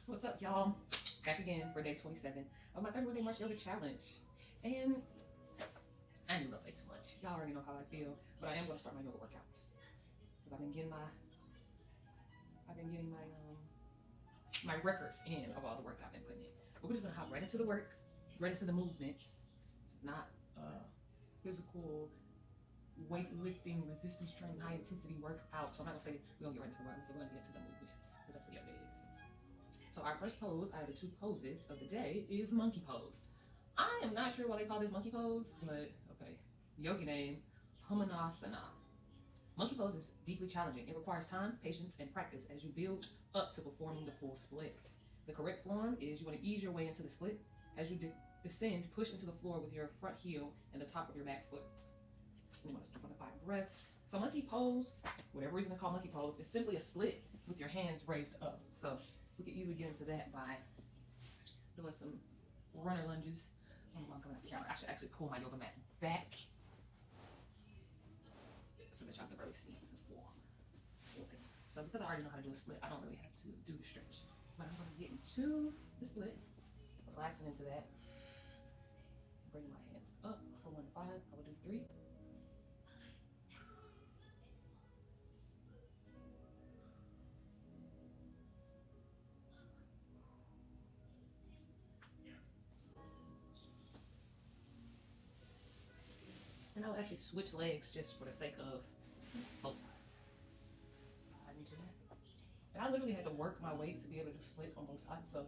What's up, y'all? Back again for day 27 of my 31-day March Yoga Challenge. And I ain't gonna say too much. Y'all already know how I feel, but I am gonna start my yoga workout. Because I've been getting my my records in of all the work I've been putting in. But we're just gonna hop right into the work, right into the movements. This is not physical weightlifting, resistance training, high intensity workout. So I'm not gonna say we're gonna get right into the work. So we're gonna get into the movements because that's what yoga is. So our first pose out of the two poses of the day is monkey pose. I am not sure why they call this monkey pose, but okay. Yogi name, Hanuamanasana. Monkey pose is deeply challenging. It requires time, patience, and practice as you build up to performing the full split. The correct form is you want to ease your way into the split. As you descend, push into the floor with your front heel and the top of your back foot. You want to start with 5 breaths. So monkey pose, whatever reason it's called monkey pose, is simply a split with your hands raised up. So we can easily get into that by doing some runner lunges. I'm coming off the camera. I should actually pull my yoga mat back so that y'all can really see the form. Okay. So because I already know how to do a split, I don't really have to do the stretch. But I'm going to get into the split, relaxing into that. Bring my hands up for 1 to 5. I will do 3. And I'll actually switch legs just for the sake of both sides. Side into that. And I literally had to work my way to be able to split on both sides, so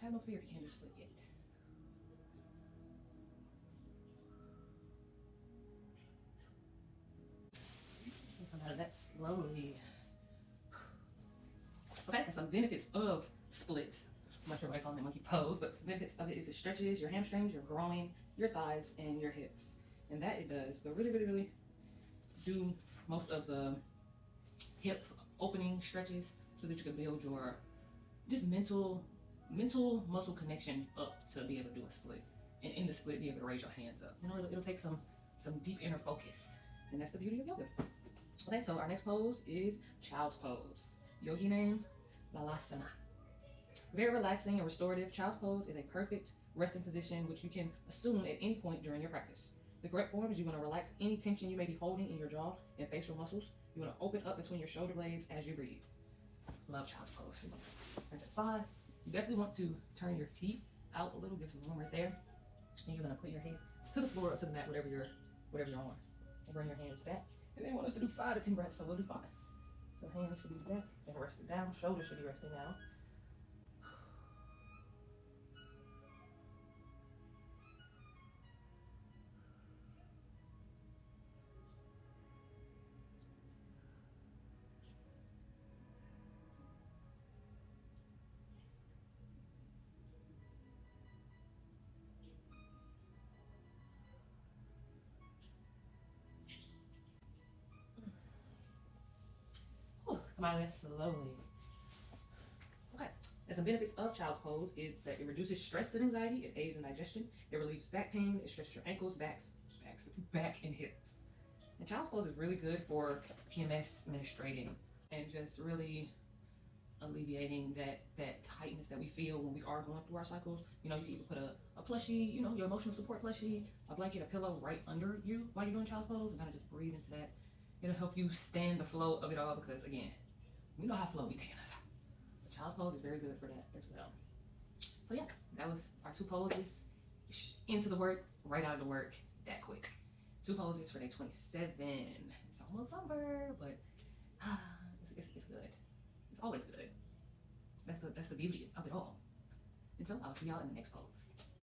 have no fear if you can't do split yet. Come out of that slowly. Okay, and some benefits of split. I'm not sure why I call it monkey pose, but the benefits of it is it stretches your hamstrings, your groin, your thighs, and your hips. And that it does, but really do most of the hip opening stretches so that you can build your just mental muscle connection up to be able to do a split. And in the split, be able to raise your hands up. You know, it'll take some deep inner focus. And that's the beauty of yoga. Okay, so our next pose is child's pose. Yogi name, Balasana. Very relaxing and restorative. Child's pose is a perfect resting position which you can assume at any point during your practice. The correct form is you want to relax any tension you may be holding in your jaw and facial muscles. You want to open up between your shoulder blades as you breathe. Love child's pose. Turn to the side. You definitely want to turn your feet out a little, give some room right there. And you're going to put your head to the floor, up to the mat, whatever you're on. And bring your hands back. And then want us to do 5 to 10 breaths, so we'll do 5. So hands should be back and resting down. Shoulders should be resting down. Come out of that slowly. Okay. And some benefits of child's pose is that it reduces stress and anxiety, it aids in digestion, it relieves back pain, it stretches your ankles, back, and hips. And child's pose is really good for PMS administrating and just really alleviating that tightness that we feel when we are going through our cycles. You know, you can even put a plushie, you know, your emotional support plushie, a blanket, a pillow right under you while you're doing child's pose, and kind of just breathe into that. It'll help you stand the flow of it all because, again, we know how flow be taking us out. The child's pose is very good for that as well. So yeah, that was our 2 poses. Into the work, right out of the work, that quick. 2 poses for day 27. It's almost summer, but it's good. It's always good. That's the beauty of it all. And so I'll see y'all in the next pose.